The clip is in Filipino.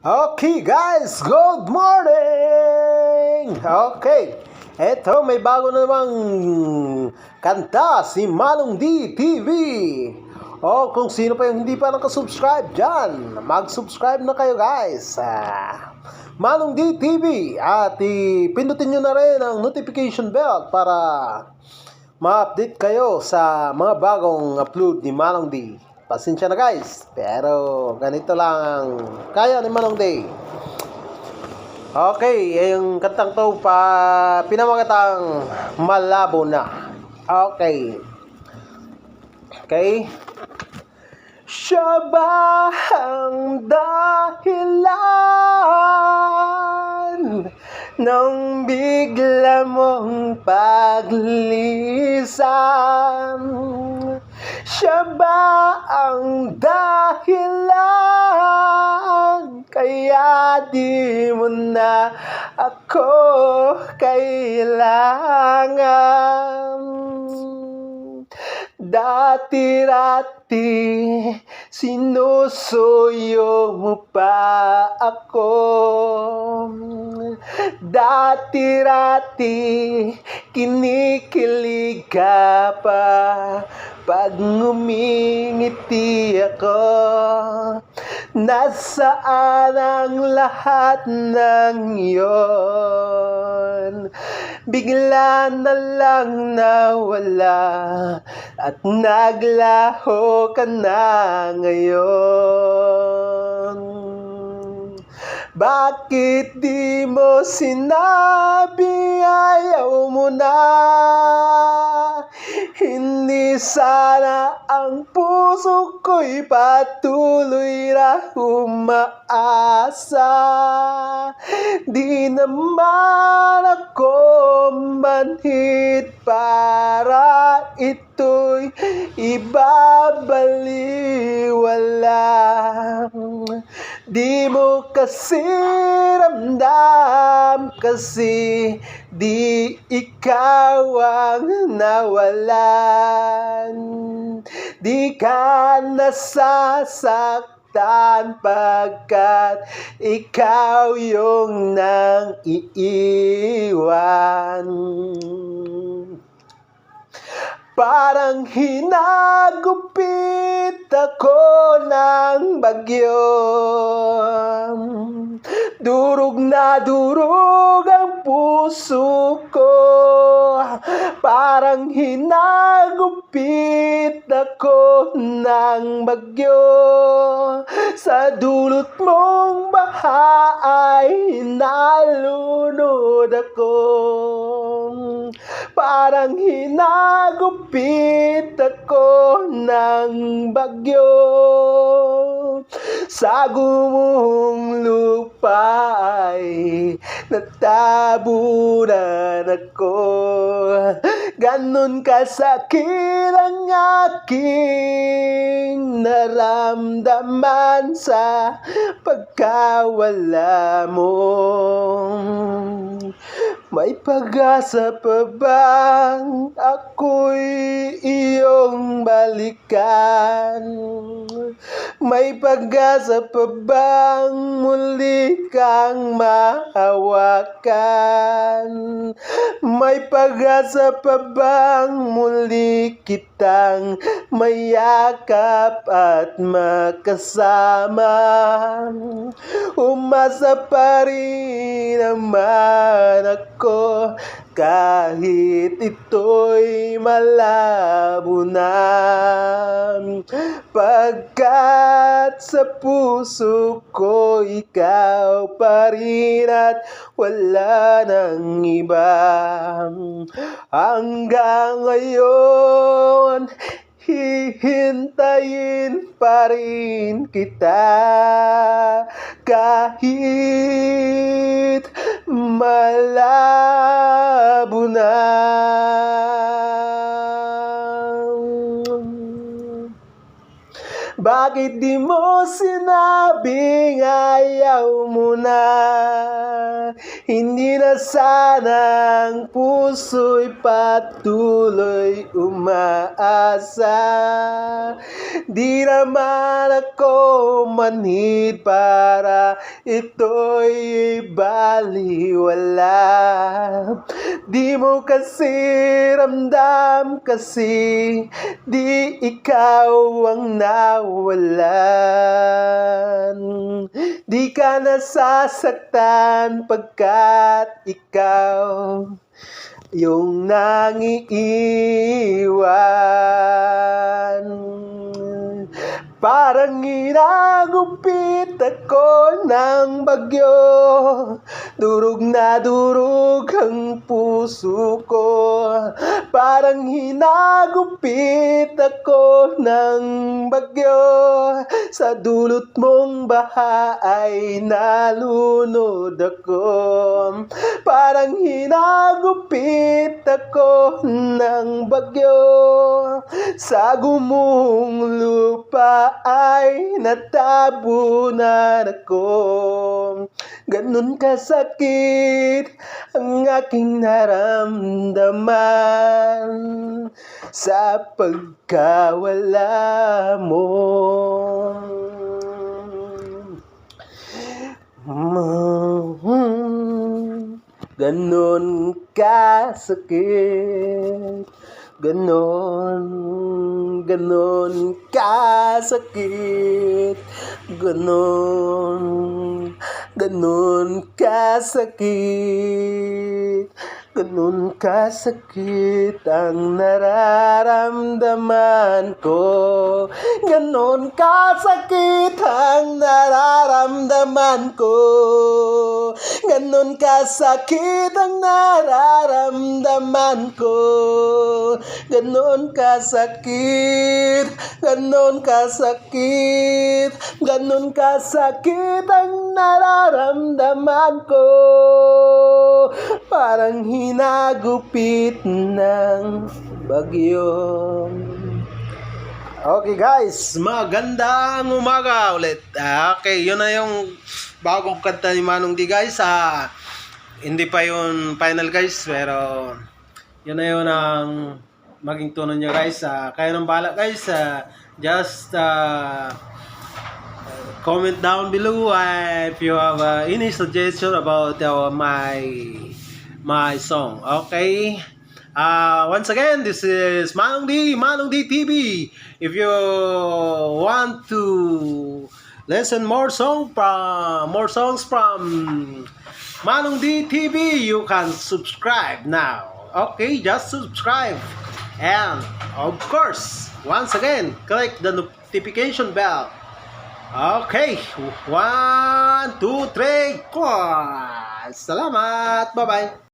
Okay guys, good morning! Okay, eto may bago na namang kanta si Manong D TV. Kung sino pa yung hindi pa nakasubscribe dyan, mag-subscribe na kayo guys. Manong D TV at pindutin nyo na rin ang notification bell para ma-update kayo sa mga bagong upload ni Manong D. Pasensya na guys, pero ganito lang ang kaya ni Manong Day. Okay, yung kantang to pinamagatang Malabo Na. Okay. Siya ba ang dahilan ng bigla mong paglisan? Siya ba ang dahilan kaya di mo na ako kailangan? Dati-rati sinusuyo mo pa ako. Dati-rati kinikilig ka pa pag ngumingiti ako. Nasaan ang lahat ng iyon? Bigla na lang nawala at naglaho ka na ngayon. Bakit di mo sinabi ayaw mo na? Hindi sana ang puso ko'y patuloy na umaasa. Di naman ako manhid para ito'y ibabaliwala. Di mo kasi ramdam kasi di ikaw ang nawalan. Di ka nasasaktan pagkat ikaw yung nang iiwan. Parang hinagupit ako ng bagyo. Durog na durog ang puso ko. Parang hinagupit ako ng bagyo. Sa dulot mong baha ay nalunod ako. Parang hinagupit ako ng bagyo. Sa gumong lupa ay natabunan ako. Ganon kasakit ang aking naramdaman sa pagkawala mo. May pag-asa pa bang ako'y iyong balikan? May pag-asa pa bang muli kang mahawakan? May pag-asa pa bang muli kitang mayakap at makasama? Umasa pa rin naman ako kahit ito'y malabo na. Pagkat sa puso ko ikaw pa rin at wala nang iba. Hanggang ngayon hihintayin pa rin kita kahit malabo na. Bakit di mo sinabing ayaw mo na? Hindi na sanang puso'y patuloy umaasa. Di naman ako manhid para ito'y baliwala. Di mo kasi ramdam kasi di ikaw ang nawalan. Di ka nasasaktan pagkat ikaw yung nangiiwan. Parang ginagupit ako ng bagyo, durog na durog ang puso ko. Parang hinagupit ako ng bagyo, sa dulot mong baha ay nalunod ako. Parang hinagupit ako ng bagyo, sa gumuhong lupa ay natabunan ako. Ganun kasakit ang aking naramdaman sa pagkawala mo. Ganon kasakit, ganon kasakit, ganon kasakit, ganon kasakit ang nararamdaman ko. Ganon kasakit ang nararamdaman ko. Ganon kasakit ang nararamdaman ko. Ganon kasakit, ganon kasakit, ganon kasakit ang nararamdaman ko. Parang hinagupit ng bagyo. Okay guys, magandang umaga ulit. Okay, yun na yung bagong kanta ni Manong D guys. Hindi pa yun final guys, pero yun na yun ang maging tono nyo guys. Kayo nang bahala guys. Just comment down below if you have any suggestion about my song. Okay. Once again, this is Manong D TV. If you want to listen more songs from Manong D TV, you can subscribe now. Okay, just subscribe. And of course, once again, click the notification bell. Okay, 1, 2, 3, 4. Salamat. Bye-bye.